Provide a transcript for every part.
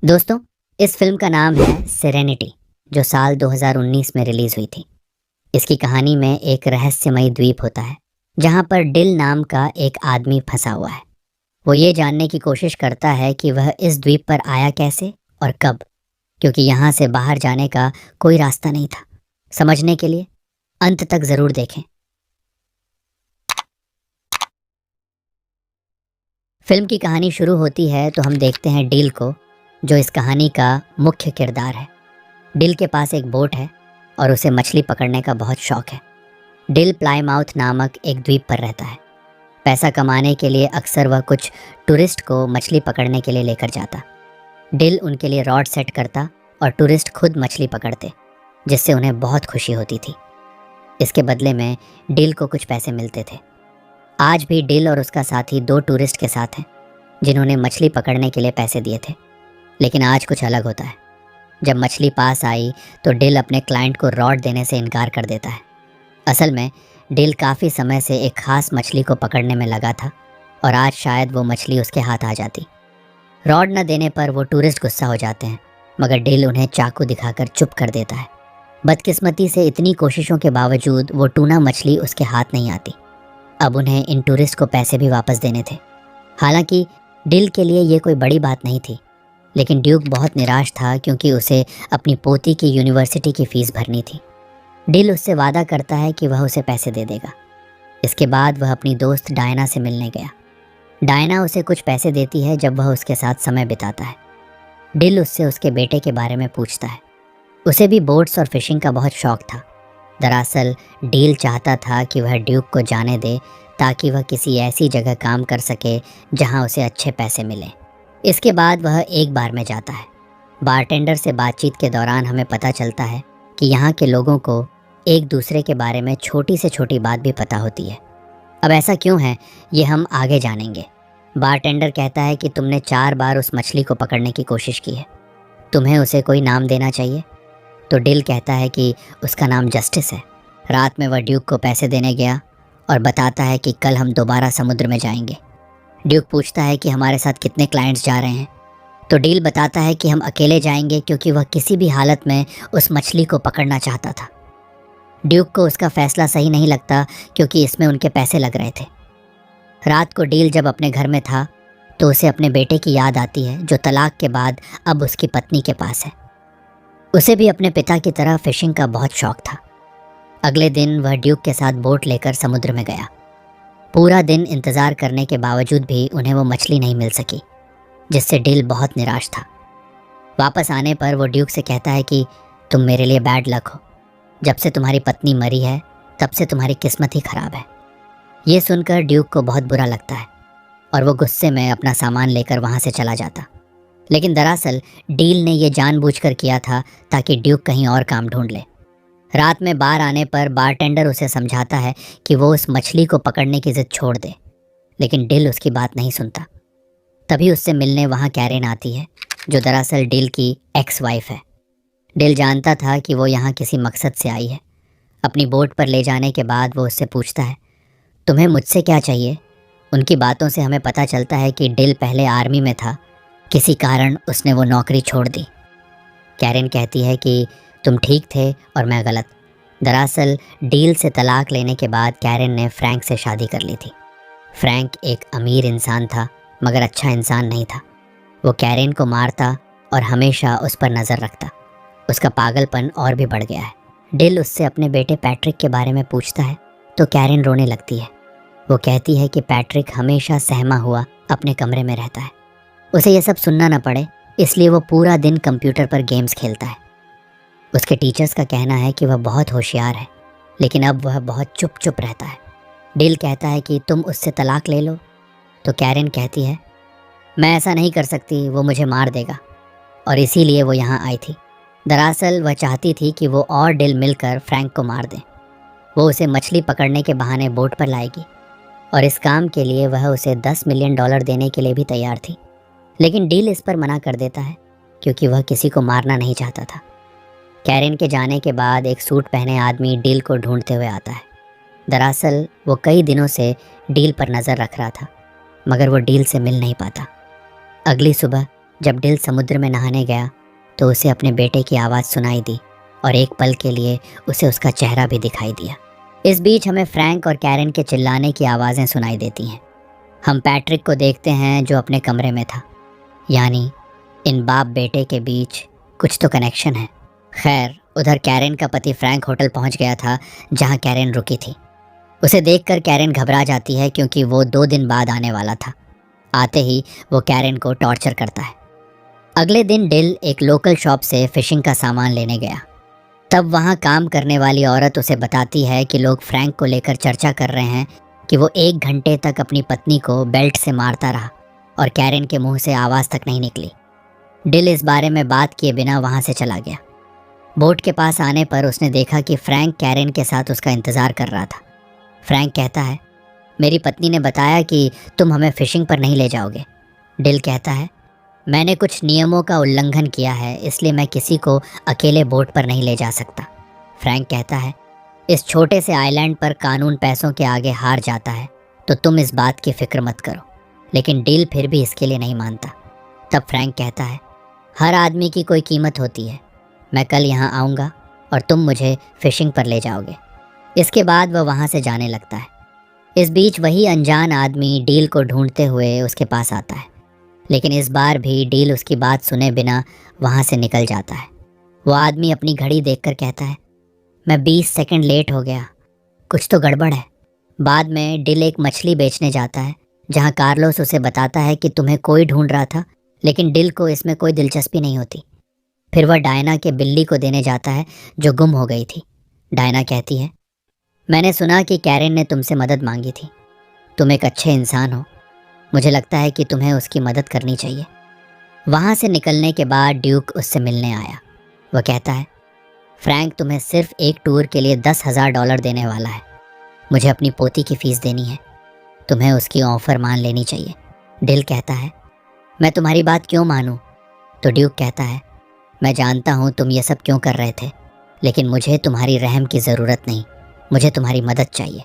दोस्तों, इस फिल्म का नाम है सेरेनिटी, जो साल 2019 में रिलीज हुई थी। इसकी कहानी में एक रहस्यमयी द्वीप होता है जहां पर डिल नाम का एक आदमी फंसा हुआ है। वो ये जानने की कोशिश करता है कि वह इस द्वीप पर आया कैसे और कब, क्योंकि यहाँ से बाहर जाने का कोई रास्ता नहीं था। समझने के लिए अंत तक जरूर देखें। फिल्म की कहानी शुरू होती है तो हम देखते हैं डिल को, जो इस कहानी का मुख्य किरदार है। डिल के पास एक बोट है और उसे मछली पकड़ने का बहुत शौक है। डिल प्लाईमाउथ नामक एक द्वीप पर रहता है। पैसा कमाने के लिए अक्सर वह कुछ टूरिस्ट को मछली पकड़ने के लिए लेकर जाता। डिल उनके लिए रॉड सेट करता और टूरिस्ट खुद मछली पकड़ते, जिससे उन्हें बहुत खुशी होती थी। इसके बदले में डिल को कुछ पैसे मिलते थे। आज भी डिल और उसका साथी दो टूरिस्ट के साथ हैं जिन्होंने मछली पकड़ने के लिए पैसे दिए थे। लेकिन आज कुछ अलग होता है। जब मछली पास आई तो डिल अपने क्लाइंट को रॉड देने से इनकार कर देता है। असल में डिल काफ़ी समय से एक खास मछली को पकड़ने में लगा था और आज शायद वो मछली उसके हाथ आ जाती। रॉड न देने पर वो टूरिस्ट गुस्सा हो जाते हैं, मगर डिल उन्हें चाकू दिखाकर चुप कर देता है। बदकिस्मती से इतनी कोशिशों के बावजूद वो टूना मछली उसके हाथ नहीं आती। अब उन्हें इन टूरिस्ट को पैसे भी वापस देने थे। हालांकि डिल के लिए ये कोई बड़ी बात नहीं थी, लेकिन ड्यूक बहुत निराश था क्योंकि उसे अपनी पोती की यूनिवर्सिटी की फ़ीस भरनी थी। डिल उससे वादा करता है कि वह उसे पैसे दे देगा। इसके बाद वह अपनी दोस्त डायना से मिलने गया। डायना उसे कुछ पैसे देती है जब वह उसके साथ समय बिताता है। डिल उससे उसके बेटे के बारे में पूछता है। उसे भी बोट्स और फिशिंग का बहुत शौक था। दरअसल डिल चाहता था कि वह ड्यूक को जाने दे ताकि वह किसी ऐसी जगह काम कर सके जहां उसे अच्छे पैसे मिलें। इसके बाद वह एक बार में जाता है। बारटेंडर से बातचीत के दौरान हमें पता चलता है कि यहाँ के लोगों को एक दूसरे के बारे में छोटी से छोटी बात भी पता होती है। अब ऐसा क्यों है, ये हम आगे जानेंगे। बारटेंडर कहता है कि तुमने 4 बार उस मछली को पकड़ने की कोशिश की है, तुम्हें उसे कोई नाम देना चाहिए। तो डिल कहता है कि उसका नाम जस्टिस है। रात में वह ड्यूक को पैसे देने गया और बताता है कि कल हम दोबारा समुद्र में जाएंगे। ड्यूक पूछता है कि हमारे साथ कितने क्लाइंट्स जा रहे हैं, तो डिल बताता है कि हम अकेले जाएंगे क्योंकि वह किसी भी हालत में उस मछली को पकड़ना चाहता था। ड्यूक को उसका फैसला सही नहीं लगता क्योंकि इसमें उनके पैसे लग रहे थे। रात को डिल जब अपने घर में था तो उसे अपने बेटे की याद आती है, जो तलाक के बाद अब उसकी पत्नी के पास है। उसे भी अपने पिता की तरह फिशिंग का बहुत शौक था। अगले दिन वह ड्यूक के साथ बोट लेकर समुद्र में गया। पूरा दिन इंतज़ार करने के बावजूद भी उन्हें वो मछली नहीं मिल सकी, जिससे डिल बहुत निराश था। वापस आने पर वो ड्यूक से कहता है कि तुम मेरे लिए बैड लक हो। जब से तुम्हारी पत्नी मरी है तब से तुम्हारी किस्मत ही ख़राब है। ये सुनकर ड्यूक को बहुत बुरा लगता है और वो गुस्से में अपना सामान लेकर वहाँ से चला जाता। लेकिन दरअसल डिल ने यह जानबूझकर किया था ताकि ड्यूक कहीं और काम ढूंढ ले। रात में बार आने पर बारटेंडर उसे समझाता है कि वो उस मछली को पकड़ने की जिद छोड़ दे, लेकिन डिल उसकी बात नहीं सुनता। तभी उससे मिलने वहाँ कैरेन आती है, जो दरअसल डिल की एक्स वाइफ है। डिल जानता था कि वो यहाँ किसी मकसद से आई है। अपनी बोट पर ले जाने के बाद वो उससे पूछता है, तुम्हें मुझसे क्या चाहिए। उनकी बातों से हमें पता चलता है कि डिल पहले आर्मी में था, किसी कारण उसने वो नौकरी छोड़ दी। कैरेन कहती है कि तुम ठीक थे और मैं गलत। दरअसल डील से तलाक लेने के बाद कैरेन ने फ्रैंक से शादी कर ली थी। फ्रैंक एक अमीर इंसान था, मगर अच्छा इंसान नहीं था। वो कैरेन को मारता और हमेशा उस पर नज़र रखता। उसका पागलपन और भी बढ़ गया है। डिल उससे अपने बेटे पैट्रिक के बारे में पूछता है तो कैरेन रोने लगती है। वो कहती है कि पैट्रिक हमेशा सहमा हुआ अपने कमरे में रहता है। उसे यह सब सुनना न पड़े इसलिए वो पूरा दिन कंप्यूटर पर गेम्स खेलता है। उसके टीचर्स का कहना है कि वह बहुत होशियार है, लेकिन अब वह बहुत चुप चुप रहता है। डिल कहता है कि तुम उससे तलाक ले लो, तो कैरेन कहती है मैं ऐसा नहीं कर सकती, वो मुझे मार देगा, और इसीलिए वो यहाँ आई थी। दरअसल वह चाहती थी कि वो और डिल मिलकर फ्रैंक को मार दें। वो उसे मछली पकड़ने के बहाने बोट पर लाएगी और इस काम के लिए वह उसे $10 मिलियन देने के लिए भी तैयार थी। लेकिन डिल इस पर मना कर देता है क्योंकि वह किसी को मारना नहीं चाहता था। कैरेन के जाने के बाद एक सूट पहने आदमी डिल को ढूंढते हुए आता है। दरअसल वो कई दिनों से डिल पर नज़र रख रहा था, मगर वो डिल से मिल नहीं पाता। अगली सुबह जब डिल समुद्र में नहाने गया तो उसे अपने बेटे की आवाज़ सुनाई दी और एक पल के लिए उसे उसका चेहरा भी दिखाई दिया। इस बीच हमें फ्रैंक और कैरन के चिल्लाने की आवाज़ें सुनाई देती हैं। हम पैट्रिक को देखते हैं जो अपने कमरे में था, यानी इन बाप बेटे के बीच कुछ तो कनेक्शन है। खैर, उधर कैरन का पति फ्रैंक होटल पहुंच गया था जहां कैरन रुकी थी। उसे देखकर कैरन घबरा जाती है क्योंकि वो 2 दिन बाद आने वाला था। आते ही वो कैरन को टॉर्चर करता है। अगले दिन डिल एक लोकल शॉप से फिशिंग का सामान लेने गया। तब वहाँ काम करने वाली औरत उसे बताती है कि लोग फ्रैंक को लेकर चर्चा कर रहे हैं कि वो 1 घंटे तक अपनी पत्नी को बेल्ट से मारता रहा और कैरन के मुंह से आवाज़ तक नहीं निकली। डिल इस बारे में बात किए बिना वहाँ से चला गया। बोट के पास आने पर उसने देखा कि फ्रैंक कैरन के साथ उसका इंतज़ार कर रहा था। फ्रैंक कहता है, मेरी पत्नी ने बताया कि तुम हमें फ़िशिंग पर नहीं ले जाओगे। डिल कहता है, मैंने कुछ नियमों का उल्लंघन किया है, इसलिए मैं किसी को अकेले बोट पर नहीं ले जा सकता। फ्रैंक कहता है, इस छोटे से आइलैंड पर कानून पैसों के आगे हार जाता है, तो तुम इस बात की फ़िक्र मत करो। लेकिन डिल फिर भी इसके लिए नहीं मानता। तब फ्रैंक कहता है, हर आदमी की कोई कीमत होती है। मैं कल यहाँ आऊँगा और तुम मुझे फ़िशिंग पर ले जाओगे। इसके बाद वह वहाँ से जाने लगता है। इस बीच वही अनजान आदमी डील को ढूंढते हुए उसके पास आता है, लेकिन इस बार भी डील उसकी बात सुने बिना वहाँ से निकल जाता है। वो आदमी अपनी घड़ी देखकर कहता है, मैं 20 सेकंड लेट हो गया, कुछ तो गड़बड़ है। बाद में डिल एक मछली बेचने जाता है जहाँ कार्लोस उसे बताता है कि तुम्हें कोई ढूंढ रहा था, लेकिन डिल को इसमें कोई दिलचस्पी नहीं होती। फिर वह डायना के बिल्ली को देने जाता है जो गुम हो गई थी। डायना कहती है, मैंने सुना कि कैरन ने तुमसे मदद मांगी थी। तुम एक अच्छे इंसान हो, मुझे लगता है कि तुम्हें उसकी मदद करनी चाहिए। वहाँ से निकलने के बाद ड्यूक उससे मिलने आया। वह कहता है, फ्रैंक तुम्हें सिर्फ एक टूर के लिए $10,000 देने वाला है। मुझे अपनी पोती की फ़ीस देनी है, तुम्हें उसकी ऑफ़र मान लेनी चाहिए। डिल कहता है, मैं तुम्हारी बात क्यों मानूं? तो ड्यूक कहता है, मैं जानता हूँ तुम ये सब क्यों कर रहे थे, लेकिन मुझे तुम्हारी रहम की ज़रूरत नहीं, मुझे तुम्हारी मदद चाहिए।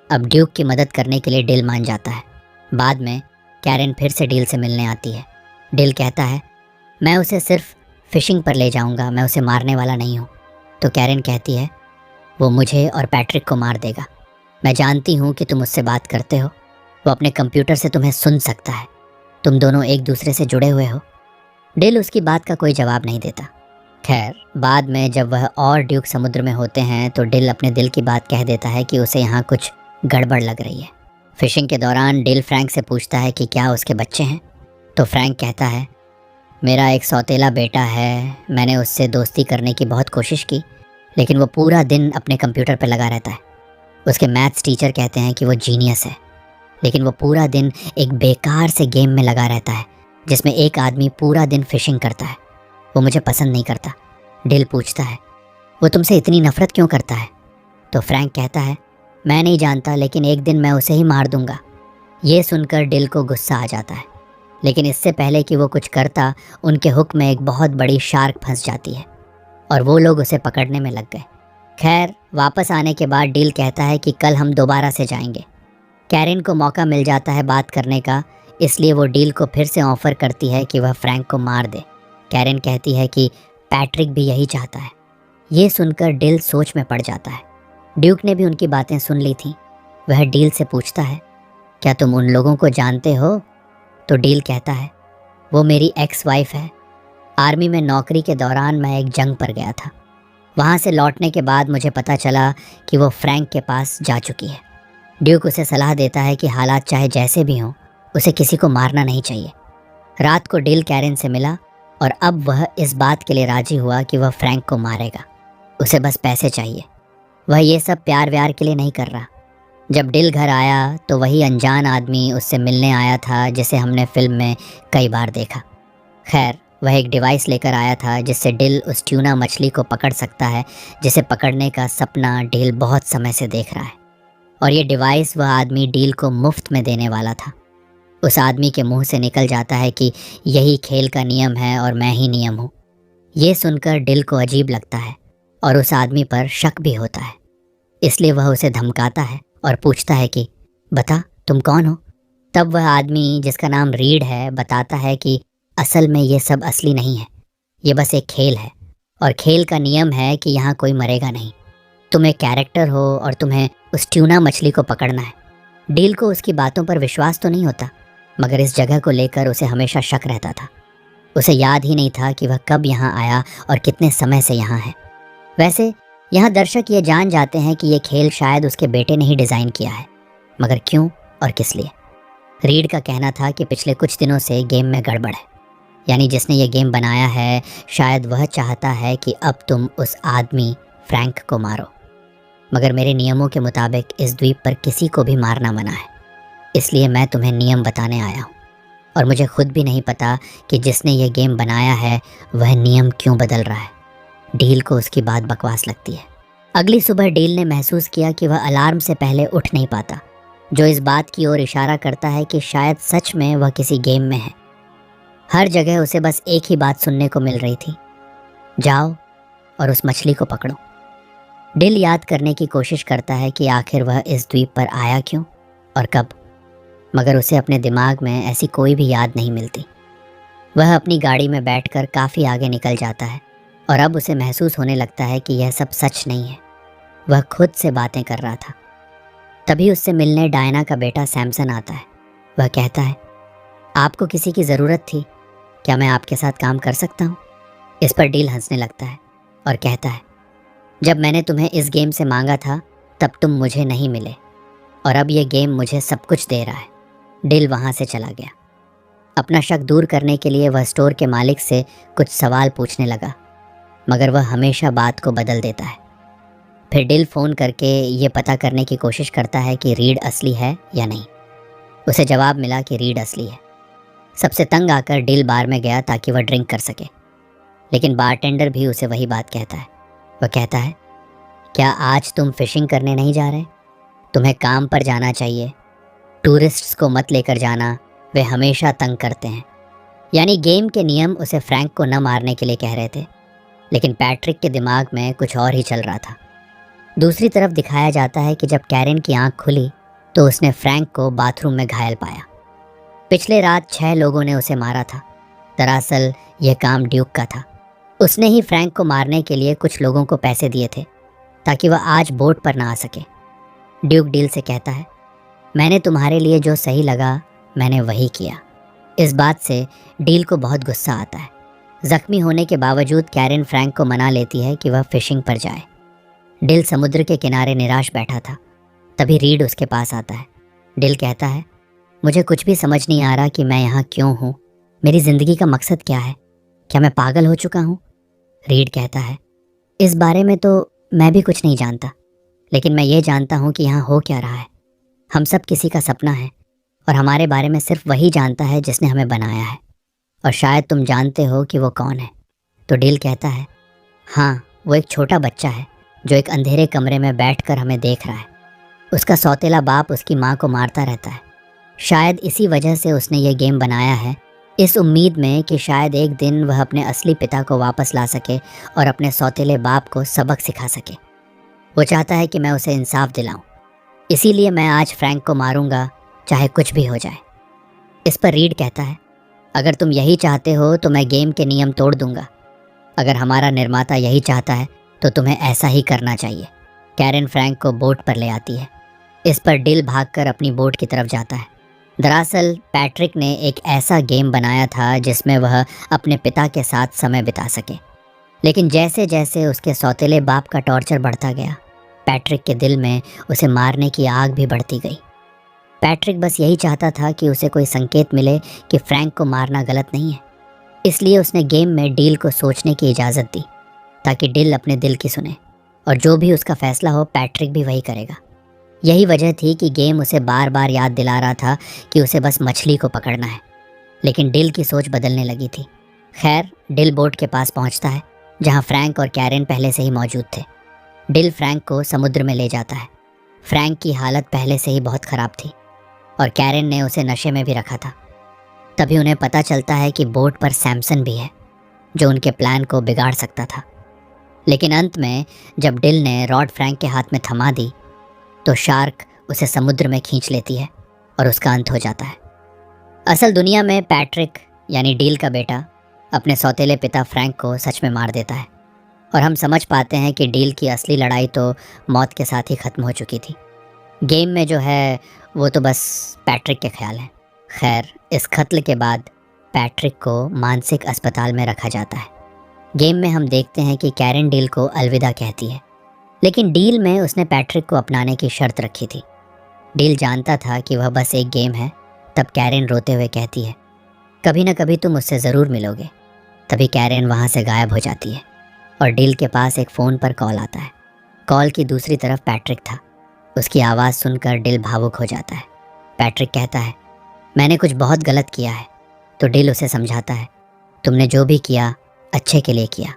अब ड्यूक की मदद करने के लिए डिल मान जाता है। बाद में कैरन फिर से डिल से मिलने आती है। डिल कहता है, मैं उसे सिर्फ फ़िशिंग पर ले जाऊंगा, मैं उसे मारने वाला नहीं हूँ। तो कैरन कहती है, वो मुझे और पैट्रिक को मार देगा। मैं जानती हूँ कि तुम उससे बात करते हो, वो अपने कंप्यूटर से तुम्हें सुन सकता है। तुम दोनों एक दूसरे से जुड़े हुए हो। डिल उसकी बात का कोई जवाब नहीं देता। खैर, बाद में जब वह और ड्यूक समुद्र में होते हैं तो डिल अपने दिल की बात कह देता है कि उसे यहाँ कुछ गड़बड़ लग रही है। फिशिंग के दौरान डिल फ्रैंक से पूछता है कि क्या उसके बच्चे हैं। तो फ्रैंक कहता है, मेरा एक सौतेला बेटा है। मैंने उससे दोस्ती करने की बहुत कोशिश की, लेकिन वो पूरा दिन अपने कंप्यूटर पर लगा रहता है। उसके मैथ्स टीचर कहते हैं कि वो जीनियस है, लेकिन वो पूरा दिन एक बेकार से गेम में लगा रहता है जिसमें एक आदमी पूरा दिन फिशिंग करता है। वो मुझे पसंद नहीं करता। डिल पूछता है, वो तुमसे इतनी नफ़रत क्यों करता है? तो फ्रैंक कहता है, मैं नहीं जानता, लेकिन एक दिन मैं उसे ही मार दूंगा। ये सुनकर डिल को गुस्सा आ जाता है, लेकिन इससे पहले कि वो कुछ करता, उनके हुक में एक बहुत बड़ी शार्क फंस जाती है और वो लोग उसे पकड़ने में लग गए। खैर, वापस आने के बाद डिल कहता है कि कल हम दोबारा से जाएंगे। कैरन को मौका मिल जाता है बात करने का, इसलिए वो डिल को फिर से ऑफ़र करती है कि वह फ्रैंक को मार दे। कैरन कहती है कि पैट्रिक भी यही चाहता है। ये सुनकर डिल सोच में पड़ जाता है। ड्यूक ने भी उनकी बातें सुन ली थीं। वह डील से पूछता है, क्या तुम उन लोगों को जानते हो? तो डील कहता है, वो मेरी एक्स वाइफ है। आर्मी में नौकरी के दौरान मैं एक जंग पर गया था। वहाँ से लौटने के बाद मुझे पता चला कि वो फ्रैंक के पास जा चुकी है। ड्यूक उसे सलाह देता है कि हालात चाहे जैसे भी हों, उसे किसी को मारना नहीं चाहिए। रात को डील कैरन से मिला और अब वह इस बात के लिए राजी हुआ कि वह फ्रैंक को मारेगा। उसे बस पैसे चाहिए। वह ये सब प्यार व्यार के लिए नहीं कर रहा। जब डिल घर आया तो वही अनजान आदमी उससे मिलने आया था जिसे हमने फिल्म में कई बार देखा। खैर, वह एक डिवाइस लेकर आया था जिससे डिल उस ट्यूना मछली को पकड़ सकता है जिसे पकड़ने का सपना डिल बहुत समय से देख रहा है। और ये डिवाइस वह आदमी डील को मुफ्त में देने वाला था। उस आदमी के मुंह से निकल जाता है कि यही खेल का नियम है और मैं ही नियम हूँ। ये सुनकर डिल को अजीब लगता है और उस आदमी पर शक भी होता है। इसलिए वह उसे धमकाता है और पूछता है कि बता, तुम कौन हो? तब वह आदमी, जिसका नाम रीड है, बताता है कि असल में ये सब असली नहीं है, ये बस एक खेल है, और खेल का नियम है कि यहाँ कोई मरेगा नहीं। तुम एक कैरेक्टर हो और तुम्हें उस ट्यूना मछली को पकड़ना है। डील को उसकी बातों पर विश्वास तो नहीं होता, मगर इस जगह को लेकर उसे हमेशा शक रहता था। उसे याद ही नहीं था कि वह कब यहाँ आया और कितने समय से यहाँ है। वैसे यहाँ दर्शक ये जान जाते हैं कि ये खेल शायद उसके बेटे ने ही डिज़ाइन किया है, मगर क्यों और किस लिए? रीड का कहना था कि पिछले कुछ दिनों से गेम में गड़बड़ है, यानी जिसने ये गेम बनाया है शायद वह चाहता है कि अब तुम उस आदमी फ्रैंक को मारो। मगर मेरे नियमों के मुताबिक इस द्वीप पर किसी को भी मारना मना है, इसलिए मैं तुम्हें नियम बताने आया हूँ। और मुझे खुद भी नहीं पता कि जिसने ये गेम बनाया है वह नियम क्यों बदल रहा है। डील को उसकी बात बकवास लगती है। अगली सुबह डील ने महसूस किया कि वह अलार्म से पहले उठ नहीं पाता, जो इस बात की ओर इशारा करता है कि शायद सच में वह किसी गेम में है। हर जगह उसे बस एक ही बात सुनने को मिल रही थी, जाओ और उस मछली को पकड़ो। डिल याद करने की कोशिश करता है कि आखिर वह इस द्वीप पर आया क्यों और कब, मगर उसे अपने दिमाग में ऐसी कोई भी याद नहीं मिलती। वह अपनी गाड़ी में बैठकर काफ़ी आगे निकल जाता है और अब उसे महसूस होने लगता है कि यह सब सच नहीं है। वह खुद से बातें कर रहा था। तभी उससे मिलने डायना का बेटा सैमसन आता है। वह कहता है, आपको किसी की ज़रूरत थी, क्या मैं आपके साथ काम कर सकता हूँ? इस पर डील हंसने लगता है और कहता है, जब मैंने तुम्हें इस गेम से मांगा था तब तुम मुझे नहीं मिले, और अब यह गेम मुझे सब कुछ दे रहा है। डिल वहाँ से चला गया। अपना शक दूर करने के लिए वह स्टोर के मालिक से कुछ सवाल पूछने लगा, मगर वह हमेशा बात को बदल देता है। फिर डिल फ़ोन करके ये पता करने की कोशिश करता है कि रीड असली है या नहीं। उसे जवाब मिला कि रीड असली है। सबसे तंग आकर डिल बार में गया ताकि वह ड्रिंक कर सके, लेकिन बारटेंडर भी उसे वही बात कहता है। वह कहता है, क्या आज तुम फिशिंग करने नहीं जा रहे? तुम्हें काम पर जाना चाहिए। टूरिस्ट्स को मत लेकर जाना, वे हमेशा तंग करते हैं। यानी गेम के नियम उसे फ्रैंक को न मारने के लिए कह रहे थे, लेकिन पैट्रिक के दिमाग में कुछ और ही चल रहा था। दूसरी तरफ दिखाया जाता है कि जब कैरेन की आंख खुली तो उसने फ्रैंक को बाथरूम में घायल पाया। पिछले रात 6 लोगों ने उसे मारा था। दरअसल यह काम ड्यूक का था। उसने ही फ्रैंक को मारने के लिए कुछ लोगों को पैसे दिए थे ताकि वह आज बोट पर ना आ सके। ड्यूक डील से कहता है, मैंने तुम्हारे लिए जो सही लगा मैंने वही किया। इस बात से डील को बहुत गुस्सा आता है। जख्मी होने के बावजूद कैरेन फ्रैंक को मना लेती है कि वह फिशिंग पर जाए। डिल समुद्र के किनारे निराश बैठा था। तभी रीड उसके पास आता है। डिल कहता है, मुझे कुछ भी समझ नहीं आ रहा कि मैं यहाँ क्यों हूँ। मेरी ज़िंदगी का मकसद क्या है? क्या मैं पागल हो चुका हूँ? रीड कहता है, इस बारे में तो मैं भी कुछ नहीं जानता, लेकिन मैं ये जानता हूँ कि यहाँ हो क्या रहा है। हम सब किसी का सपना है और हमारे बारे में सिर्फ वही जानता है जिसने हमें बनाया है, और शायद तुम जानते हो कि वो कौन है। तो डिल कहता है, हाँ, वो एक छोटा बच्चा है जो एक अंधेरे कमरे में बैठकर हमें देख रहा है। उसका सौतेला बाप उसकी माँ को मारता रहता है। शायद इसी वजह से उसने ये गेम बनाया है, इस उम्मीद में कि शायद एक दिन वह अपने असली पिता को वापस ला सके और अपने सौतेले बाप को सबक सिखा सके। वो चाहता है कि मैं उसे इंसाफ दिलाऊं, इसीलिए मैं आज फ्रैंक को मारूंगा, चाहे कुछ भी हो जाए। इस पर रीड कहता है, अगर तुम यही चाहते हो तो मैं गेम के नियम तोड़ दूंगा। अगर हमारा निर्माता यही चाहता है तो तुम्हें ऐसा ही करना चाहिए। कैरेन फ्रैंक को बोट पर ले आती है। इस पर डिल भागकर अपनी बोट की तरफ जाता है। दरअसल पैट्रिक ने एक ऐसा गेम बनाया था जिसमें वह अपने पिता के साथ समय बिता सके, लेकिन जैसे जैसे उसके सौतेले बाप का टॉर्चर बढ़ता गया, पैट्रिक के दिल में उसे मारने की आग भी बढ़ती गई। पैट्रिक बस यही चाहता था कि उसे कोई संकेत मिले कि फ्रैंक को मारना गलत नहीं है। इसलिए उसने गेम में डील को सोचने की इजाज़त दी ताकि डिल अपने दिल की सुने, और जो भी उसका फैसला हो पैट्रिक भी वही करेगा। यही वजह थी कि गेम उसे बार बार याद दिला रहा था कि उसे बस मछली को पकड़ना है, लेकिन डिल की सोच बदलने लगी थी। खैर, डिल बोट के पास पहुंचता है जहां फ्रैंक और कैरेन पहले से ही मौजूद थे। डिल फ्रैंक को समुद्र में ले जाता है। फ्रैंक की हालत पहले से ही बहुत ख़राब थी और कैरेन ने उसे नशे में भी रखा था। तभी उन्हें पता चलता है कि बोट पर सैमसन भी है जो उनके प्लान को बिगाड़ सकता था। लेकिन अंत में जब डिल ने रॉड फ्रैंक के हाथ में थमा दी तो शार्क उसे समुद्र में खींच लेती है और उसका अंत हो जाता है। असल दुनिया में पैट्रिक यानी डील का बेटा अपने सौतेले पिता फ्रैंक को सच में मार देता है और हम समझ पाते हैं कि डील की असली लड़ाई तो मौत के साथ ही ख़त्म हो चुकी थी। गेम में जो है वो तो बस पैट्रिक के ख्याल हैं। खैर, इस कत्ल के बाद पैट्रिक को मानसिक अस्पताल में रखा जाता है। गेम में हम देखते हैं कि कैरन डील को अलविदा कहती है, लेकिन डील में उसने पैट्रिक को अपनाने की शर्त रखी थी। डील जानता था कि वह बस एक गेम है। तब कैरन रोते हुए कहती है, कभी ना कभी तुम उससे ज़रूर मिलोगे। तभी कैरन वहाँ से गायब हो जाती है और डील के पास एक फ़ोन पर कॉल आता है। कॉल की दूसरी तरफ पैट्रिक था। उसकी आवाज़ सुनकर डील भावुक हो जाता है। पैट्रिक कहता है, मैंने कुछ बहुत गलत किया है। तो डील उसे समझाता है, तुमने जो भी किया अच्छे के लिए किया।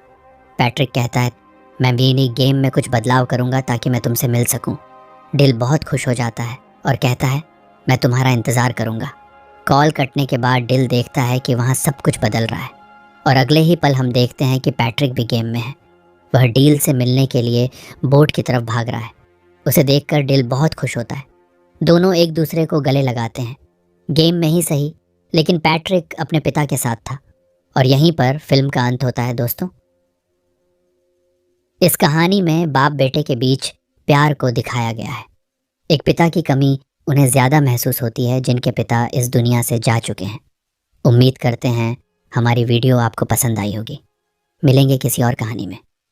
पैट्रिक कहता है, मैं भी गेम में कुछ बदलाव करूँगा ताकि मैं तुमसे मिल सकूँ। डील बहुत खुश हो जाता है और कहता है, मैं तुम्हारा इंतज़ार करूँगा। कॉल कटने के बाद डील देखता है कि वहाँ सब कुछ बदल रहा है और अगले ही पल हम देखते हैं कि पैट्रिक भी गेम में है। वह डील से मिलने के लिए बोट की तरफ भाग रहा है। उसे देखकर डील बहुत खुश होता है। दोनों एक दूसरे को गले लगाते हैं। गेम में ही सही, लेकिन पैट्रिक अपने पिता के साथ था। और यहीं पर फिल्म का अंत होता है दोस्तों। इस कहानी में बाप बेटे के बीच प्यार को दिखाया गया है। एक पिता की कमी उन्हें ज़्यादा महसूस होती है जिनके पिता इस दुनिया से जा चुके हैं। उम्मीद करते हैं हमारी वीडियो आपको पसंद आई होगी। मिलेंगे किसी और कहानी में।